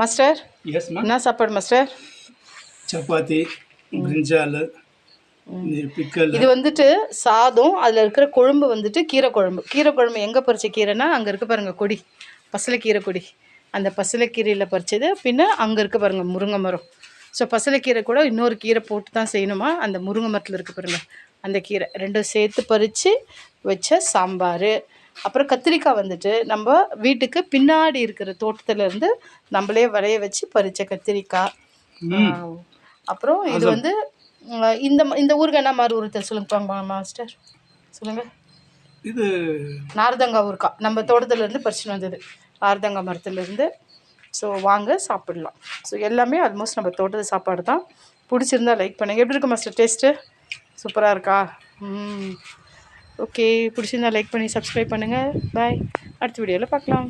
Master S மா. என்ன சாப்பாடு மாஸ்டர்? சப்பாத்தி, பிரிஞ்சால், பிக்கல். இது வந்துட்டு சாதம், அதில் இருக்கிற கொழும்பு வந்துட்டு கீரை குழம்பு. கீரை குழம்பு எங்கே பறிச்ச கீரைன்னா அங்கே இருக்க பாருங்கள் கொடி, பசலைக்கீரை கொடி. அந்த பசலைக்கீரையில் பறிச்சது. பின்ன அங்கே இருக்க பாருங்கள் முருங்கை மரம். ஸோ பசலைக்கீரை கூட இன்னொரு கீரை போட்டு தான் செய்யணுமா. அந்த முருங்கை மரத்தில் இருக்க பாருங்கள் அந்த கீரை ரெண்டும் சேர்த்து பறித்து வச்ச சாம்பார். அப்புறம் கத்திரிக்காய் வந்துட்டு நம்ம வீட்டுக்கு பின்னாடி இருக்கிற தோட்டத்துலேருந்து நம்மளே விளைய வச்சு பறித்த கத்திரிக்காய். அப்புறம் இது வந்து இந்த ஊருக்கு என்ன மாதிரி ஊருக்கு சொல்லுங்க மாஸ்டர், சொல்லுங்கள். இது நார்தங்காய் ஊருக்காய் நம்ம தோட்டத்துலேருந்து பறிச்சுன்னு வந்தது, நார்தங்காய் மரத்துலேருந்து. ஸோ வாங்க சாப்பிடலாம். ஸோ எல்லாமே ஆல்மோஸ்ட் நம்ம தோட்டத்து சாப்பாடு தான். பிடிச்சிருந்தா லைக் பண்ணுங்கள். எப்படி இருக்குது மாஸ்டர் டேஸ்ட்டு? சூப்பராக இருக்கா? ஓகே, பிடிச்சிருந்தா லைக் பண்ணி சப்ஸ்கிரைப் பண்ணுங்கள். பாய், அடுத்த வீடியோவில் பார்க்கலாம்.